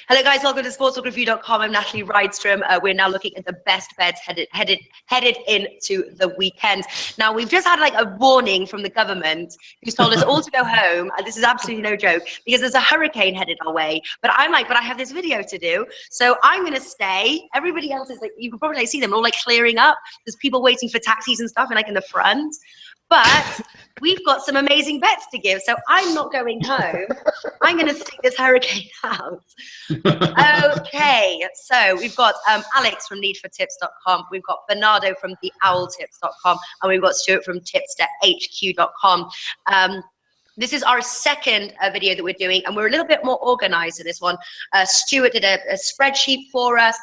Hello guys, welcome to sportsbookreview.com. I'm Natalie Rydstrom. We're now looking at the best bets headed into the weekend. Now we've just had like a warning from the government who's told us all to go home. And this is absolutely no joke because there's a hurricane headed our way. But I'm like, but I have this video to do, so I'm gonna stay. Everybody else is like, you can probably see them all like clearing up. There's people waiting for taxis and stuff, and like in the front. But we've got some amazing bets to give, so I'm not going home. I'm going to stick this hurricane out. Okay, so we've got Alex from needfortips.com, we've got Bernardo from theowltips.com, and we've got Stuart from tipsterHQ.com. This is our second video that we're doing, and we're a little bit more organized in this one. Stuart did a spreadsheet for us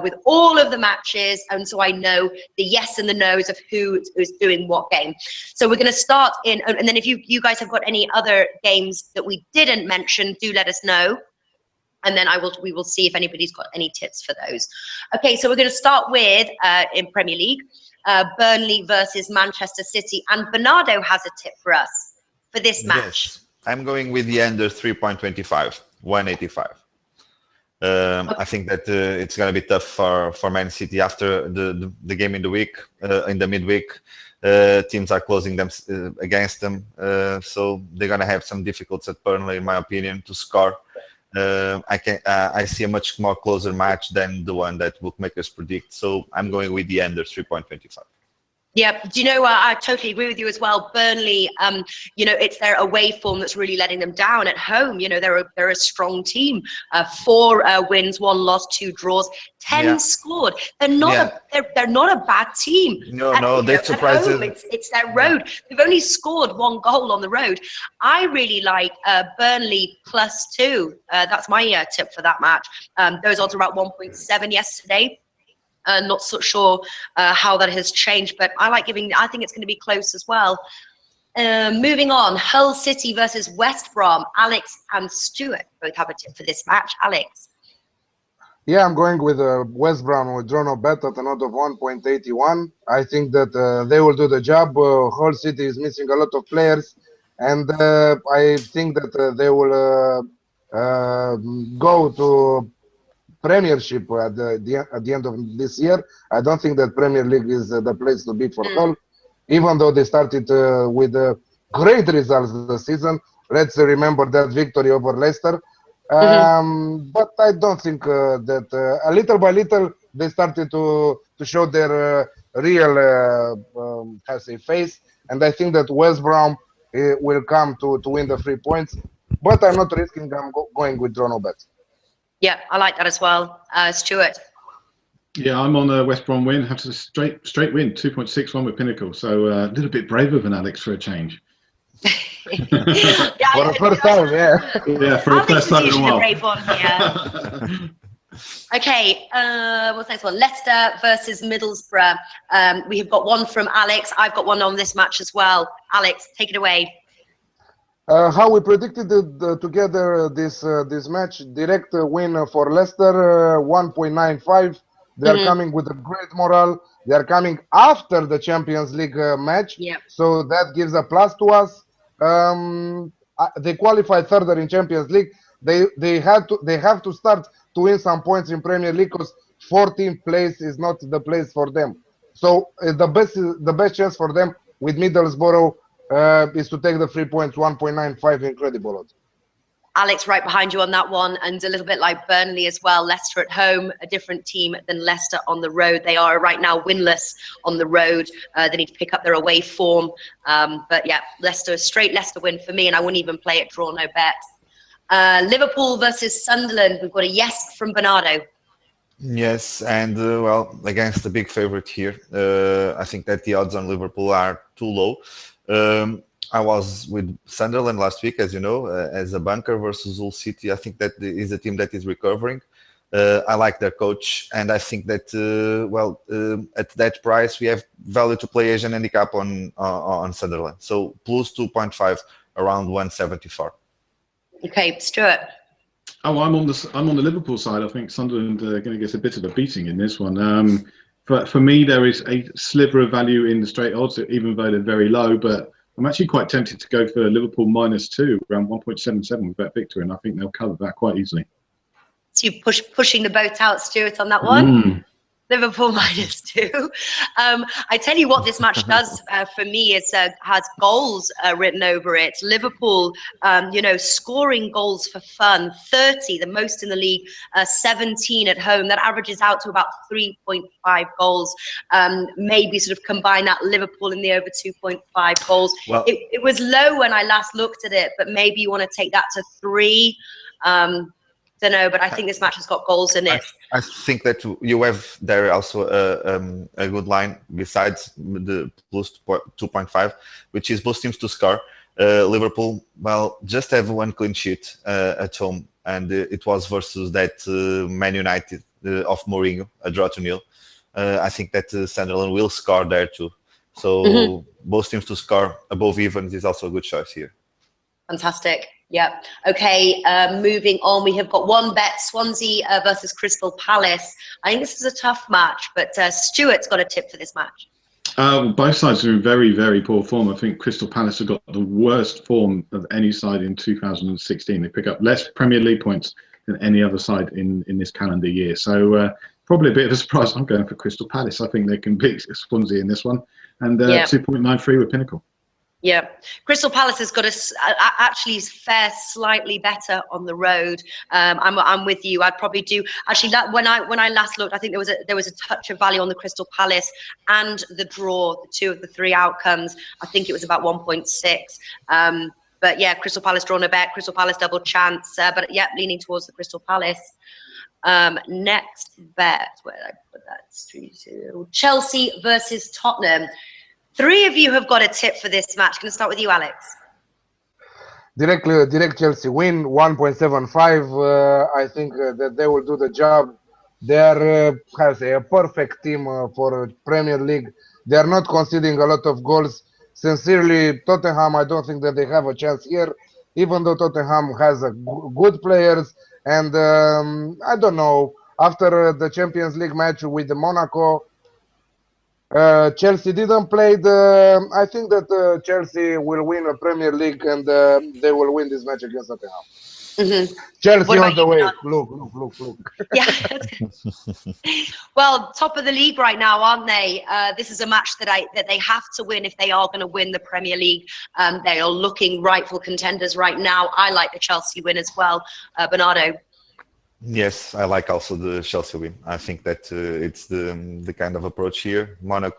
with all of the matches, and so I know the yes and the no's of who is doing what game. So we're going to start in, and then if you guys have got any other games that we didn't mention, do let us know. And then we will see if anybody's got any tips for those. Okay, so we're going to start with, in Premier League, Burnley versus Manchester City, and Bernardo has a tip for us for this match. Yes, I'm going with the under 3.25, 185. I think that it's going to be tough for Man City after the game in the week, in the midweek. Teams are closing them against them, so they're going to have some difficulties at Burnley, in my opinion, to score. I see a much more closer match than the one that bookmakers predict, so I'm going with the under 3.25. Yeah, do you know, I totally agree with you as well. Burnley, you know, it's their away form that's really letting them down. At home, you know, they're a strong team. 4 wins, 1 loss, 2 draws, 10 scored. They're not they're not a bad team. No, they're surprising. It's their road. They've only scored 1 goal on the road. I really like Burnley +2. That's my tip for that match. Those odds are about 1.7 yesterday. Not so sure how that has changed, but I think it's going to be close as well. Moving on, Hull City versus West Brom. Alex and Stuart both have a tip for this match. Alex. Yeah, I'm going with West Brom with draw no bet at an odd of 1.81. I think that they will do the job. Hull City is missing a lot of players, and I think that they will go to Premiership at the end of this year. I don't think that Premier League is the place to be for Hull, even though they started with great results this season. Let's remember that victory over Leicester. But I don't think that little by little they started to show their real face, and I think that West Brom will come to win the 3 points. But I'm not risking. I'm going with draw no bet. Yeah, I like that as well. Stuart. Yeah, I'm on a West Brom win. Have to straight win, 2.61 with Pinnacle. So a little bit braver than Alex for a change. For the first time, yeah. Yeah, for the first time in a while. Brave one here. Okay, what's next one? Leicester versus Middlesbrough. We have got one from Alex. I've got one on this match as well. Alex, take it away. How we predicted together this match, direct win for Leicester, 1.95. They are coming with a great morale. They are coming after the Champions League match, so that gives a plus to us. They qualified further in Champions League. They have to start to win some points in Premier League because 14th place is not the place for them. So the best chance for them with Middlesbrough is to take the 3 points, 1.95, incredible odds. Alex, right behind you on that one, and a little bit like Burnley as well. Leicester at home, a different team than Leicester on the road. They are right now winless on the road. They need to pick up their away form. But yeah, Leicester, straight Leicester win for me, and I wouldn't even play it draw no bet. Liverpool versus Sunderland. We've got a yes from Bernardo. Yes, and well, against the big favorite here, I think that the odds on Liverpool are too low. I was with Sunderland last week, as you know, as a bunker versus Hull City. I think that is a team that is recovering. I like their coach, and I think that well, at that price, we have value to play Asian handicap on Sunderland. So plus 2.5, around 174. Okay, Stuart. Oh, I'm on the Liverpool side. I think Sunderland are going to get a bit of a beating in this one. But for me, there is a sliver of value in the straight odds, even though they're very low. But I'm actually quite tempted to go for Liverpool -2, around 1.77 with Bet Victor, and I think they'll cover that quite easily. So you pushing the boat out, Stuart, on that one. Liverpool -2. I tell you what, this match does for me is has goals written over it. Liverpool, scoring goals for fun, 30, the most in the league, 17 at home. That averages out to about 3.5 goals. Maybe sort of combine that Liverpool in the over 2.5 goals. Well, it was low when I last looked at it, but maybe you want to take that to 3. Don't know, but I think this match has got goals in it. I think that you have there also a good line besides the plus 2.5, which is both teams to score. Liverpool, well, just have one clean sheet at home, and it was versus that Man United of Mourinho, a draw to 0. I think that Sunderland will score there too. So both teams to score above evens is also a good choice here. Fantastic. Yeah. Okay. Moving on, we have got one bet: Swansea versus Crystal Palace. I think this is a tough match, but Stuart's got a tip for this match. Both sides are in very, very poor form. I think Crystal Palace have got the worst form of any side in 2016. They pick up less Premier League points than any other side in this calendar year. So probably a bit of a surprise. I'm going for Crystal Palace. I think they can beat Swansea in this one. And 2.93 with Pinnacle. Yeah, Crystal Palace has got actually fare slightly better on the road. I'm with you. I'd probably do actually that when I last looked. I think there was a touch of value on the Crystal Palace and the draw, the 2 of the 3 outcomes. I think it was about 1.6. But yeah, Crystal Palace drawn a bet. Crystal Palace double chance. But yeah, leaning towards the Crystal Palace. Next bet. Where did I put that? Chelsea versus Tottenham. 3 of you have got a tip for this match. Going to start with you, Alex. Direct Chelsea win, 1.75. I think that they will do the job. They are a perfect team for Premier League. They are not conceding a lot of goals. Sincerely, Tottenham, I don't think that they have a chance here, even though Tottenham has good players. And I don't know, after the Champions League match with the Monaco, Chelsea didn't play I think that Chelsea will win a Premier League, and they will win this match against Tottenham. Chelsea on the way. Look. Yeah. Well, top of the league right now, aren't they? This is a match that they have to win if they are going to win the Premier League. They are looking rightful contenders right now. I like the Chelsea win as well. Bernardo. Yes, I like also the Chelsea win. I think that it's the kind of approach here. Tottenham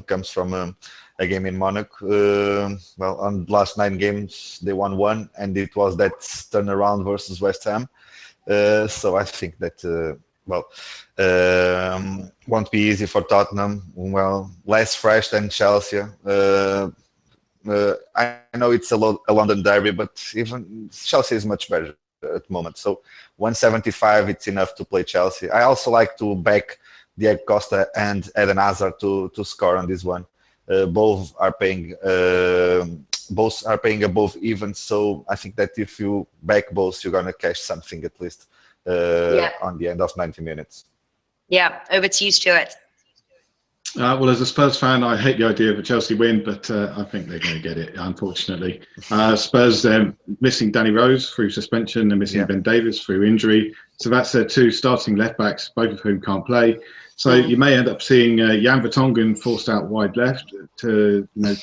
comes from a game in Monaco. Well, on the last 9 games, they won 1, and it was that turnaround versus West Ham. So I think that, won't be easy for Tottenham. Well, less fresh than Chelsea. I know it's a London derby, but even Chelsea is much better at the moment. So 175, it's enough to play Chelsea. I also like to back Diego Costa and Eden Hazard to score on this one. Both are paying above even. So I think that if you back both, you're gonna cash something at least on the end of 90 minutes. Yeah, over to you, Stuart. Well, as a Spurs fan, I hate the idea of a Chelsea win, but I think they're going to get it, unfortunately. Spurs missing Danny Rose through suspension and missing Ben Davies through injury. So that's their 2 starting left-backs, both of whom can't play. So you may end up seeing Jan Vertonghen forced out wide left in the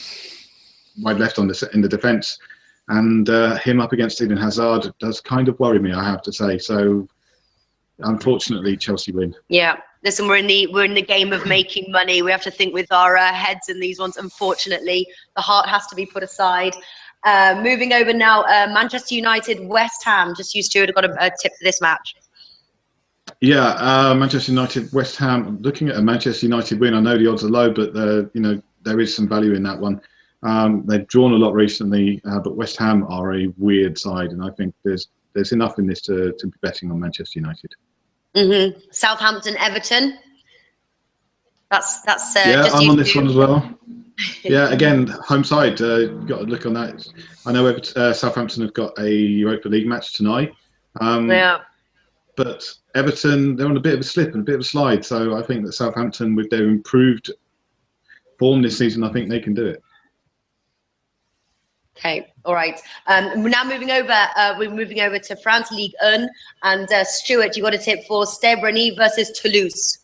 defence. And him up against Eden Hazard does kind of worry me, I have to say. So, unfortunately, Chelsea win. Yeah. Listen, we're in the game of making money. We have to think with our heads in these ones. Unfortunately, the heart has to be put aside. Moving over now, Manchester United, West Ham. Just you, Stuart, have got a tip for this match. Yeah, Manchester United, West Ham. I'm looking at a Manchester United win. I know the odds are low, but there is some value in that one. They've drawn a lot recently, but West Ham are a weird side, and I think there's enough in this to be betting on Manchester United. Southampton, Everton. That's yeah, I'm on this one as well. Yeah, again, home side. You've got to look on that. I know Southampton have got a Europa League match tonight. But Everton, they're on a bit of a slip and a bit of a slide. So I think that Southampton, with their improved form this season, I think they can do it. Okay, all right. We're now moving over. We're moving over to France Ligue 1, and Stuart, you got a tip for Stade Rennais versus Toulouse.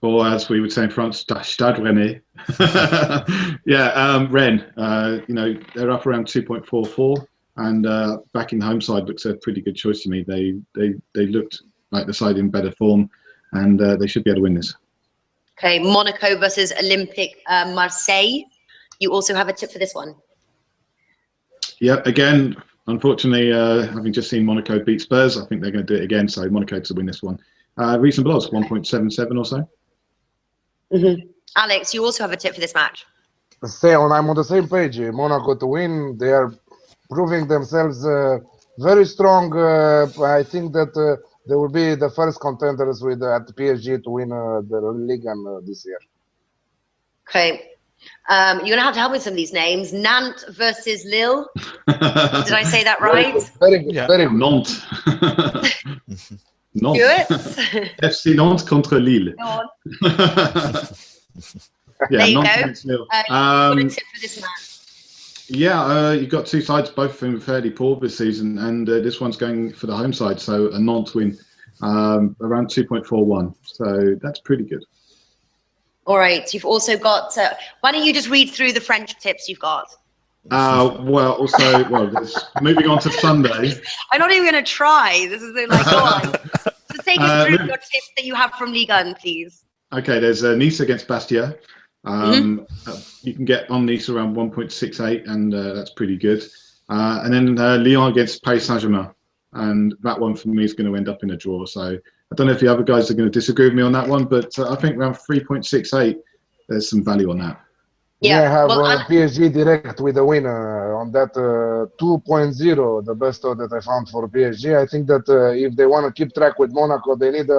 Or as we would say in France, Stade Rennais. Yeah, Rennes. You know, they're up around 2.44, and backing the home side looks a pretty good choice to me. They looked like the side in better form, and they should be able to win this. Okay, Monaco versus Olympique Marseille. You also have a tip for this one. Yeah, again, unfortunately, having just seen Monaco beat Spurs, I think they're going to do it again. So Monaco to win this one. Reasonable odds, 1.77 or so. Alex, you also have a tip for this match. I'm on the same page. Monaco to win. They are proving themselves very strong. I think that they will be the first contenders with at PSG to win the league this year. Okay. You're going to have to help me with some of these names. Nantes versus Lille. Did I say that right? Very good. Yeah. Very good. Nantes. Nantes. Stuart? FC Nantes contre Lille. Go on. Yeah, There you Nantes go. Lille. What a tip for this match. Yeah, you've got two sides, both of them fairly poor this season, and this one's going for the home side, so a Nantes win, around 2.41. So that's pretty good. All right. You've also got. Why don't you just read through the French tips you've got? Moving on to Sunday. I'm not even going to try. This is like, go on. So take us through your tips that you have from Ligue 1, please. Okay, there's Nice against Bastia. You can get on Nice around 1.68, and that's pretty good. And then Lyon against Paris Saint-Germain, and that one for me is going to end up in a draw. So I don't know if the other guys are going to disagree with me on that one, but I think around 3.68, there's some value on that. Yeah, I have well, PSG direct with a winner on that 2.0, the best odds that I found for PSG. I think that if they want to keep track with Monaco, they need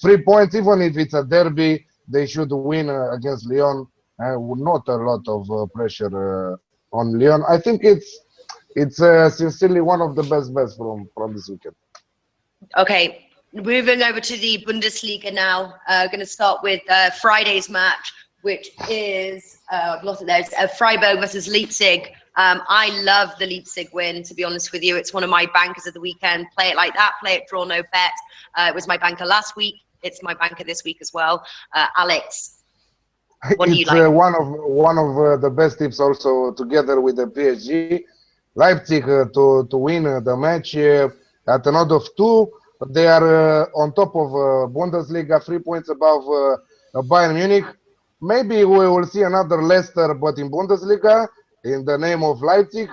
3 points. Even if it's a derby, they should win against Lyon. Not a lot of pressure on Lyon. I think it's sincerely one of the best bets from this weekend. Okay, moving over to the Bundesliga now. Going to start with Friday's match, which is I've lost it there. It's Freiburg versus Leipzig. I love the Leipzig win, to be honest with you. It's one of my bankers of the weekend. Play it like that. Play it draw no bet. It was my banker last week. It's my banker this week as well. Alex, what do you like? One of the best tips also together with the PSG. Leipzig to win the match at an odd of 2. They are on top of Bundesliga, 3 points above Bayern Munich. Maybe we will see another Leicester, but in Bundesliga, in the name of Leipzig.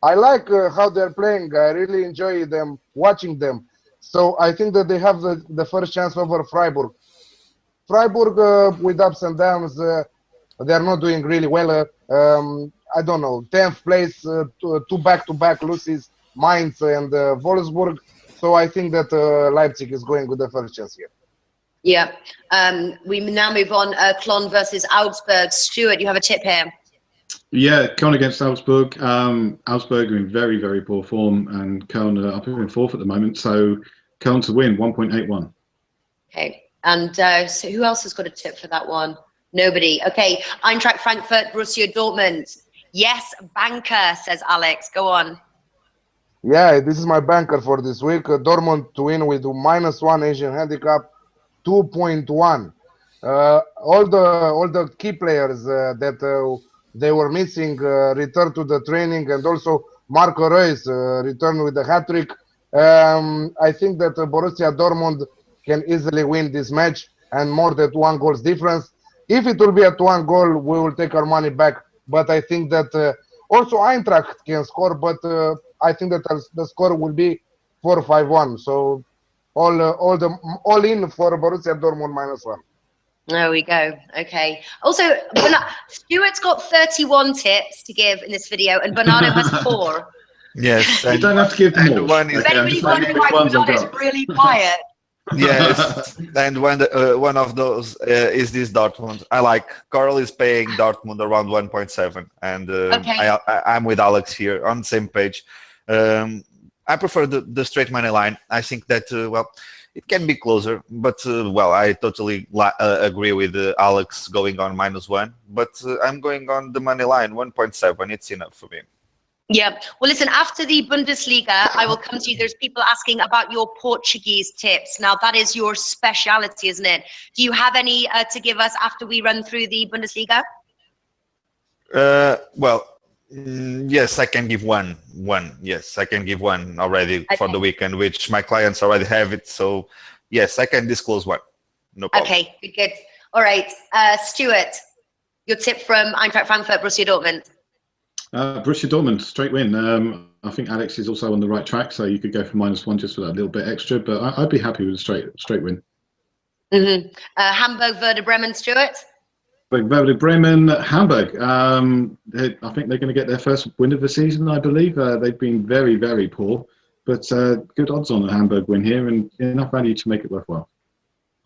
I like how they're playing. I really enjoy them, watching them. So I think that they have the first chance over Freiburg. Freiburg, with ups and downs, they're not doing really well. I don't know, 10th place, two back-to-back losses, Mainz and Wolfsburg. So I think that Leipzig is going with the first chance here. Yeah. We now move on. Cologne versus Augsburg. Stuart, you have a tip here. Yeah, Cologne against Augsburg. Augsburg are in very, very poor form, and Cologne are up in 4th at the moment. So Cologne to win, 1.81. Okay. And so who else has got a tip for that one? Nobody. Okay. Eintracht Frankfurt, Borussia Dortmund. Yes, banker, says Alex. Go on. Yeah, this is my banker for this week. Dortmund to win with -1 Asian handicap, 2.1. All the key players that they were missing return to the training, and also Marco Reus returned with the hat-trick. I think that Borussia Dortmund can easily win this match, and more than 1 goal difference. If it will be at 1 goal, we will take our money back. But I think that also Eintracht can score, but I think that the score will be 4-5-1. So all in for Borussia Dortmund -1. There we go. Okay. Also, Stuart's got 31 tips to give in this video, and Bernardo has 4. Yes, You don't have to give them all. One is, If anybody's wondering why Bernardo's really quiet. yes, and one of those is this Dortmund. I like Carl is paying Dortmund around 1.7, and Okay. I'm with Alex here on the same page. I prefer the straight money line. I think that it can be closer. But well, I totally agree with Alex going on -1. But I'm going on the money line 1.7. It's enough for me. Yeah. Well, listen, after the Bundesliga, I will come to you. There's people asking about your Portuguese tips. Now, that is your speciality, isn't it? Do you have any to give us after we run through the Bundesliga? Well, yes, I can give one. Yes, I can give one already for the weekend, which my clients already have it. So, yes, I can disclose one. No problem. Okay, good. All right. Stuart, your tip from Eintracht Frankfurt, Borussia Dortmund. Borussia Dortmund, straight win. I think Alex is also on the right track, so you could go for -1 just for that little bit extra, but I'd be happy with a straight win. Hamburg, Werder Bremen, Stuart? Werder Bremen, Hamburg. I think they're going to get their first win of the season, I believe. They've been very, very poor, but good odds on the Hamburg win here and enough value to make it worthwhile.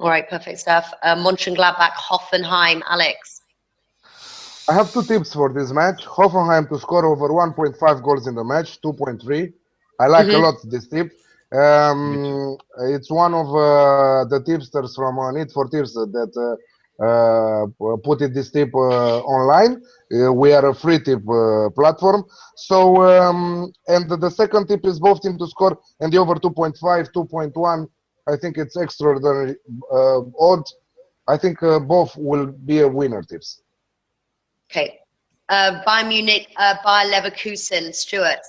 All right, perfect stuff. Mönchengladbach, Hoffenheim, Alex? I have 2 tips for this match. Hoffenheim to score over 1.5 goals in the match, 2.3. I like a lot this tip. It's one of the tipsters from Need for Tips that put this tip online. We are a free tip platform. So, and the second tip is both teams to score and the over 2.5, 2.1. I think it's extraordinary odd. I think both will be a winner tips. Okay. Bayern Munich, Bayer Leverkusen, Stuart?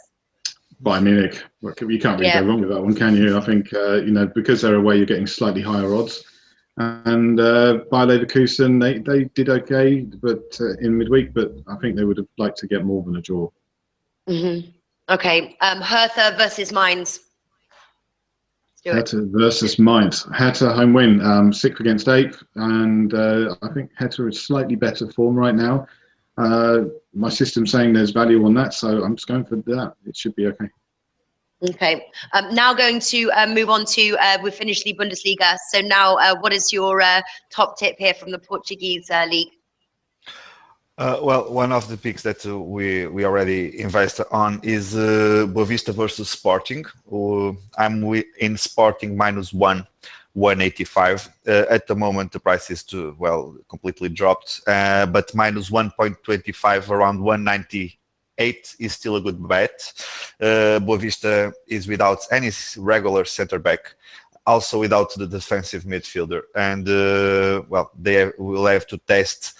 Bayern Munich. You can't really go wrong with that one, can you? I think, you know, because they're away, you're getting slightly higher odds. And Bayer Leverkusen, they did okay but in midweek, but I think they would have liked to get more than a draw. Okay. Hertha versus Mainz. Hertha versus Mainz. Hertha home win, 6th against 8th, and I think Hertha is slightly better form right now. My system's saying there's value on that, so I'm just going for that. It should be okay. Okay. Now going to move on to, we've finished the Bundesliga. So now what is your top tip here from the Portuguese league? Well, one of the picks that we already invested on is Boavista versus Sporting. I'm in Sporting -1, 185. At the moment, the price is completely dropped. But -1.25, around 198 is still a good bet. Boavista is without any regular center back, also without the defensive midfielder, and well, they will have to test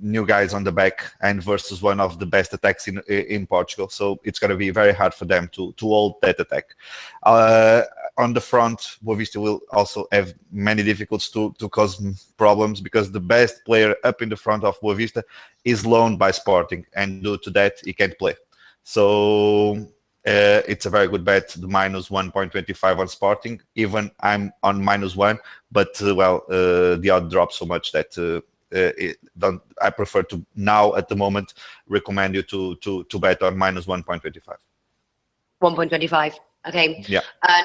new guys on the back and versus one of the best attacks in Portugal. So it's going to be very hard for them to hold that attack. On the front, Boavista will also have many difficulties to cause problems because the best player up in the front of Boavista is loaned by Sporting, and due to that, he can't play. So it's a very good bet, the -1.25 on Sporting. Even I'm on -1, but the odd drops so much that I prefer to now at the moment recommend you to bet on -1.25. 1.25. Okay. Yeah.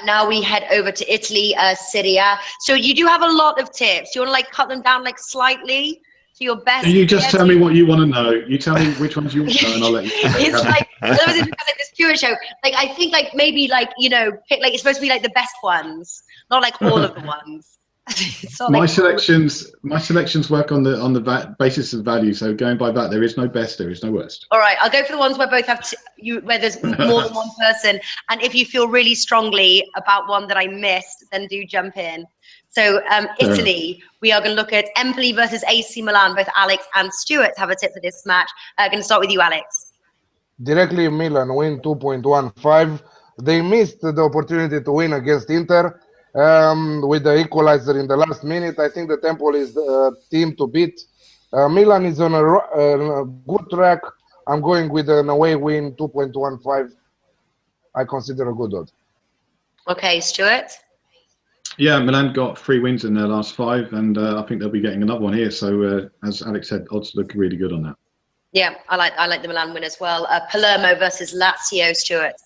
Now we head over to Italy, Serie A. So you do have a lot of tips. You want to like cut them down like slightly to your best? You just tell me what you want to know. You tell me which ones you want to know, and I'll let you. It's like otherwise it's like this Stuart show. Like I think like maybe like pick like it's supposed to be like the best ones, not like all of the ones. My selections work on the basis of value. So going by that, there is no best, there is no worst. All right, I'll go for the ones where both have where there's more than one person. And if you feel really strongly about one that I missed, then do jump in. So Italy, we are going to look at Empoli versus AC Milan. Both Alex and Stuart have a tip for this match. Going to start with you, Alex. Directly Milan win 2.15. They missed the opportunity to win against Inter. With the equalizer in the last minute, I think the Empoli is the team to beat. Milan is on a good track. I'm going with an away win, 2.15. I consider a good odd. Okay, Stuart? Yeah, Milan got 3 wins in their last 5, and I think they'll be getting another one here. So, as Alex said, odds look really good on that. Yeah, I like the Milan win as well. Palermo versus Lazio, Stuart.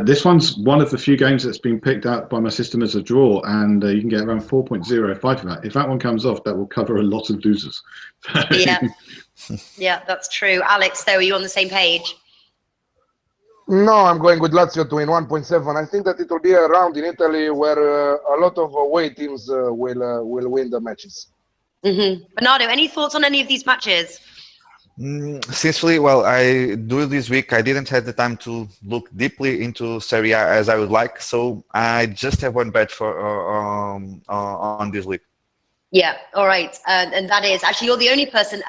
This one's one of the few games that's been picked out by my system as a draw, and you can get around 4.05 for that. If that one comes off, that will cover a lot of losers. Yeah, yeah, that's true. Alex, though, are you on the same page? No, I'm going with Lazio to win 1.7. I think that it will be a round in Italy where a lot of away teams will win the matches. Bernardo, any thoughts on any of these matches? Sincerely, well, this week I didn't have the time to look deeply into Serie A as I would like, so I just have one bet for on this league. Yeah, all right, and that is actually you're the only person.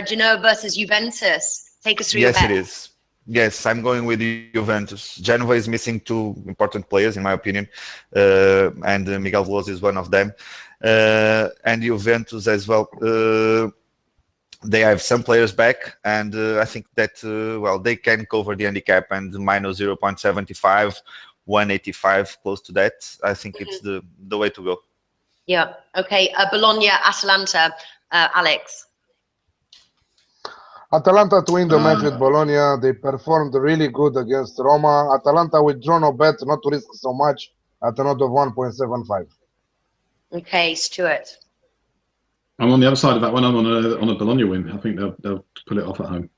Genoa versus Juventus. Take us through your bet. Yes, it is. Yes, I'm going with Juventus. Genova is missing two important players, in my opinion, and Miguel Veloso is one of them, and Juventus as well. They have some players back, and I think that well, they can cover the handicap, and minus 0.75, 185, close to that. I think it's the way to go. Yeah. Okay. Bologna, Atalanta. Alex. Atalanta to win the match with Bologna. They performed really good against Roma. Atalanta with draw no bet, not to risk so much, at an odd of 1.75. Okay, Stuart. I'm on the other side of that one. I'm on a Bologna win. I think they'll pull it off at home.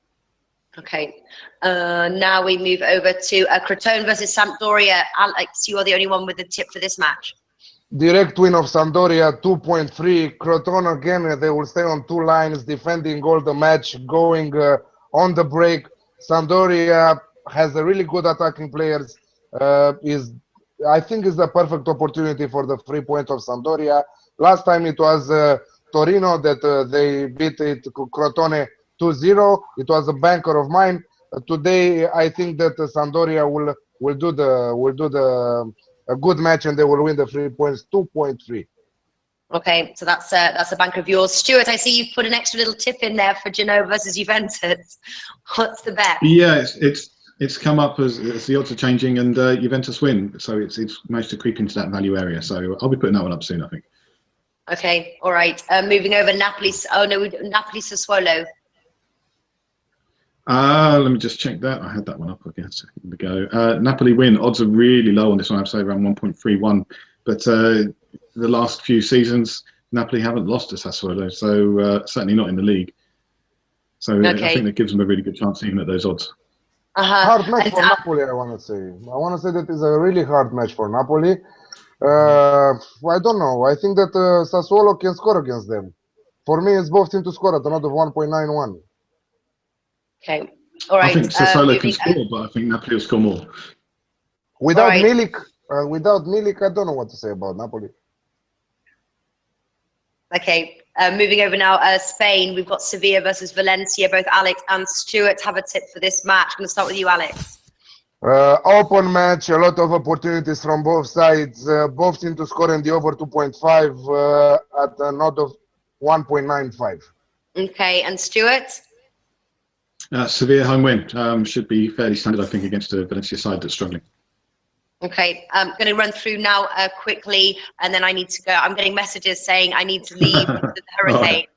Okay. Now we move over to Crotone versus Sampdoria. Alex, you are the only one with the tip for this match. Direct win of Sampdoria, 2.3. Crotone again, they will stay on two lines, defending all the match, going on the break. Sampdoria has a really good attacking players. I think is the perfect opportunity for the 3 points of Sampdoria. Last time it was Torino that they beat it Crotone 2-0. It was a banker of mine. Today I think that Sampdoria will do a good match and they will win the 3 points, 2.3. Okay, so that's a banker of yours. Stuart, I see you've put an extra little tip in there for Genoa versus Juventus. What's the bet? Yeah, it's come up as the odds are changing and Juventus win, so it's managed to creep into that value area. So I'll be putting that one up soon, I think. Okay, all right. Moving over, Napoli. Oh no, Napoli Sassuolo. Let me just check that. I had that one up again a second ago. Napoli win. Odds are really low on this one. I'd say around 1.31. But the last few seasons, Napoli haven't lost to Sassuolo, so certainly not in the league. So I think that gives them a really good chance even at those odds. Hard match for Napoli, I want to say. I want to say that it's a really hard match for Napoli. I don't know. I think that Sassuolo can score against them. For me, it's both teams to score at another 1.91. Okay. All right. I think Sassuolo can score, but I think Napoli will score more. Without Milik, I don't know what to say about Napoli. Okay. Moving over now, Spain. We've got Sevilla versus Valencia. Both Alex and Stuart have a tip for this match. I'm going to start with you, Alex. Open match, a lot of opportunities from both sides. Both teams to score in the over 2.5 at an odd of 1.95. Okay. And Stuart? Sevilla home win should be fairly standard, I think, against a Valencia side that's struggling. Okay, I'm going to run through now quickly, and then I need to go. I'm getting messages saying I need to leave the hurricane.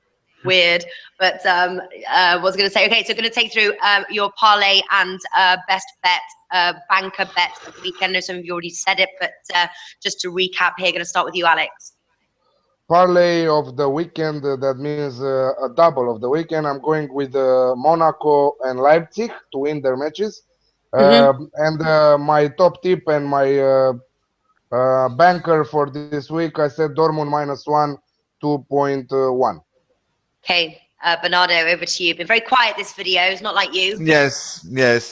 Weird, but was going to say, okay, so going to take through your parlay and best bet, banker bet of the weekend. I know some of you already said it, but just to recap here, going to start with you, Alex. Parlay of the weekend, that means a double of the weekend. I'm going with Monaco and Leipzig to win their matches. And my top tip and my banker for this week, I said Dortmund -1, 2.1. Okay, Bernardo, over to you. Been very quiet this video. It's not like you. Yes.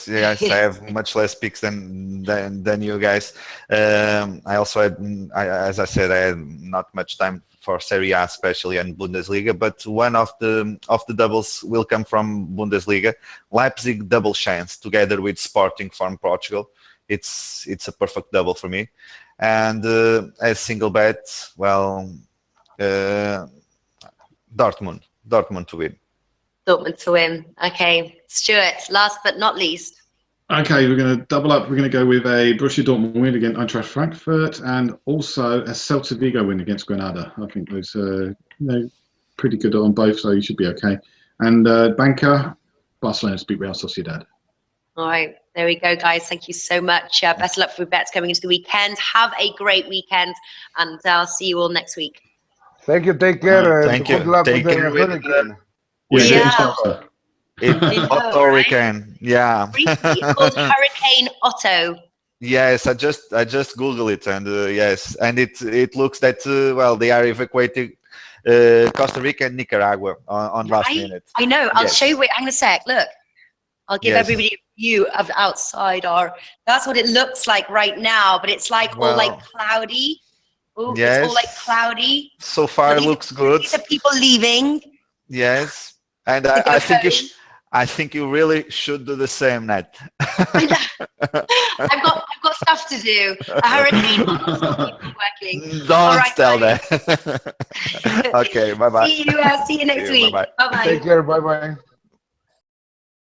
I have much less picks than you guys. I also had, as I said, I had not much time for Serie A, especially, and Bundesliga. But one of the doubles will come from Bundesliga. Leipzig double chance together with Sporting from Portugal. It's a perfect double for me. And as single bet, well, Dortmund to win. Dortmund to win. Okay, Stuart, last but not least. Okay, we're going to double up. We're going to go with a Borussia Dortmund win against Eintracht Frankfurt and also a Celta Vigo win against Granada. I think those are pretty good on both, so you should be okay. And banker, Barcelona to beat Real Sociedad. All right, there we go, guys. Thank you so much. Best of luck for your bets coming into the weekend. Have a great weekend, and I'll see you all next week. Thank you. Take care. Thank you. Good luck Take with the care hurricane. Yeah. Otto Hurricane. Yeah. Briefly, it's called Hurricane Otto. Yes, I just Google it, and yes, and it looks that well, they are evacuating Costa Rica and Nicaragua on last minute. I know. I'll Yes. show you. Wait, hang on a sec. Look, I'll give Yes. everybody a view of the outside. That's what it looks like right now. But it's like all like Well, cloudy. Ooh, yes. It's all like cloudy. So far, it looks good. These are people leaving. Yes, and to go I think you home. I think you really should do the same, Nat. I've got stuff to do. A hurricane. People working. Don't All right, tell guys. that. Okay, bye bye. See you next week. Bye-bye. Bye bye. Take care. Bye bye.